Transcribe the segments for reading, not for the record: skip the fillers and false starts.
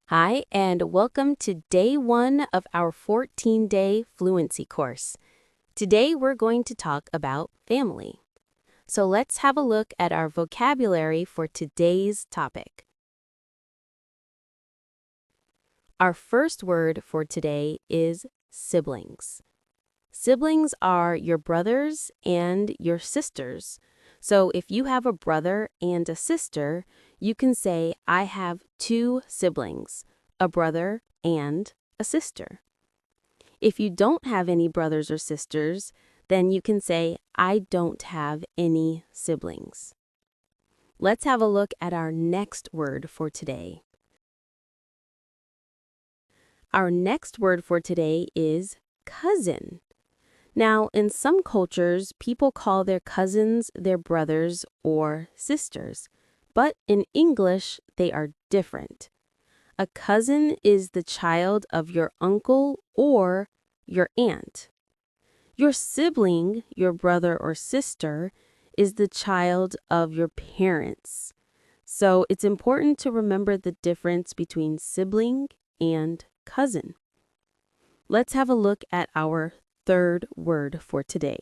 Hi, and welcome to day 1 of our 14-day fluency course. Today we're going to talk about family. So let's have a look at our vocabulary for today's topic. Our first word for today is siblings. Siblings are your brothers and your sisters. So if you have a brother and a sister, you can say, I have 2 siblings, a brother and a sister. If you don't have any brothers or sisters, then you can say, I don't have any siblings. Let's have a look at our next word for today. Our next word for today is cousin. Now, in some cultures, people call their cousins their brothers or sisters, but in English, they are different. A cousin is the child of your uncle or your aunt. Your sibling, your brother or sister, is the child of your parents. So it's important to remember the difference between sibling and cousin. Let's have a look at our third word for today.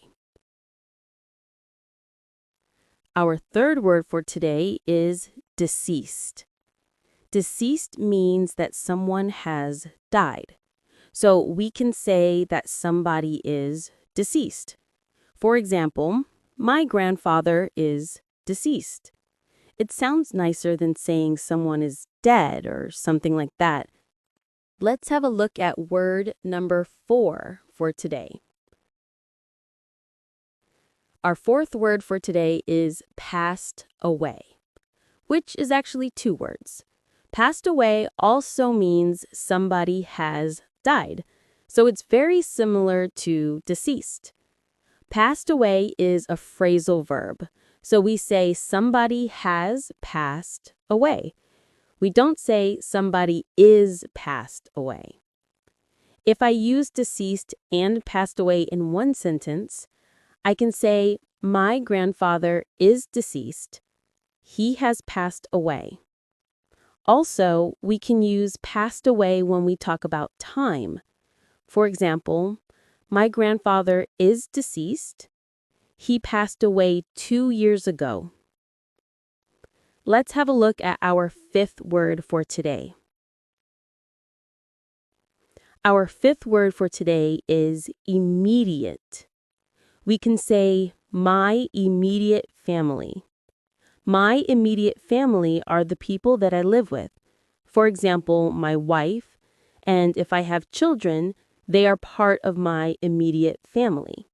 Our third word for today is deceased. Deceased means that someone has died. So we can say that somebody is deceased. For example, my grandfather is deceased. It sounds nicer than saying someone is dead or something like that. Let's have a look at word number 4 for today. Our fourth word for today is passed away, which is actually 2 words. Passed away also means somebody has died, so it's very similar to deceased. Passed away is a phrasal verb, so we say somebody has passed away. We don't say somebody is passed away. If I use deceased and passed away in one sentence, I can say, my grandfather is deceased. He has passed away. Also, we can use passed away when we talk about time. For example, my grandfather is deceased. He passed away 2 years ago. Let's have a look at our fifth word for today. Our fifth word for today is immediate. We can say, my immediate family. My immediate family are the people that I live with. For example, my wife, and if I have children, they are part of my immediate family.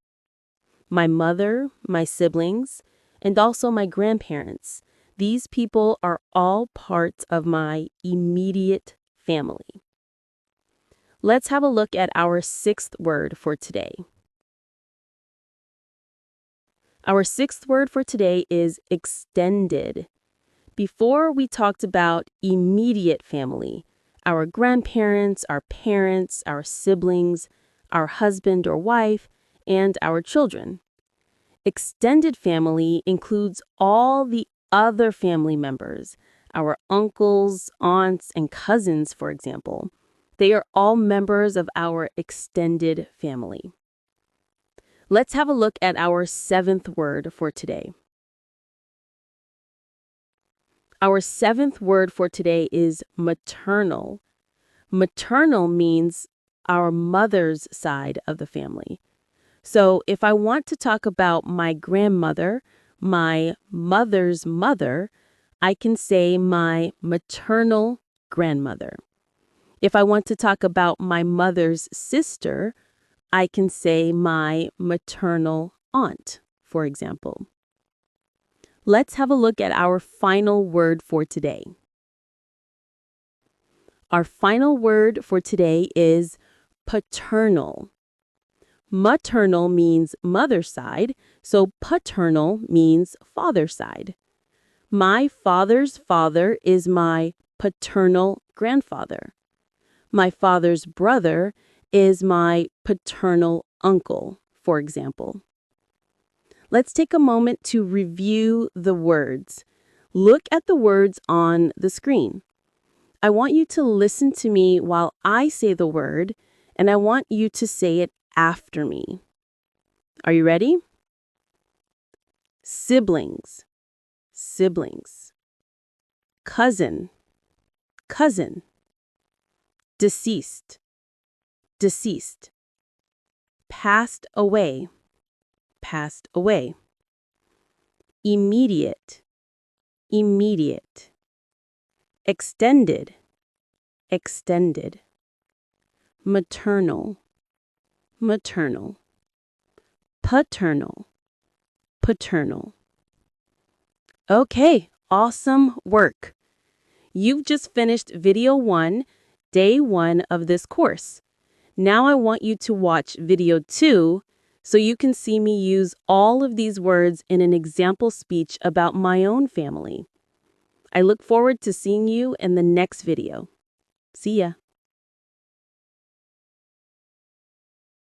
My mother, my siblings, and also my grandparents. These people are all parts of my immediate family. Let's have a look at our sixth word for today. Our sixth word for today is extended. Before we talked about immediate family, our grandparents, our parents, our siblings, our husband or wife, and our children. Extended family includes all the other family members, our uncles, aunts, and cousins, for example. They are all members of our extended family. Let's have a look at our seventh word for today. Our seventh word for today is maternal. Maternal means our mother's side of the family. So if I want to talk about my grandmother, my mother's mother, I can say my maternal grandmother. If I want to talk about my mother's sister, I can say my maternal aunt, for example. Let's have a look at our final word for today. Our final word for today is paternal. Maternal means mother's side, so paternal means father's side. My father's father is my paternal grandfather. My father's brother is my paternal uncle, for example. Let's take a moment to review the words. Look at the words on the screen. I want you to listen to me while I say the word, and I want you to say it after me. Are you ready? Siblings, siblings. Cousin, cousin. Deceased, deceased. Passed away, passed away. Immediate, immediate. Extended, extended. Maternal, maternal. Paternal, paternal. Okay, awesome work. You've just finished video 1, day 1 of this course. Now I want you to watch video 2 so you can see me use all of these words in an example speech about my own family. I look forward to seeing you in the next video. See ya.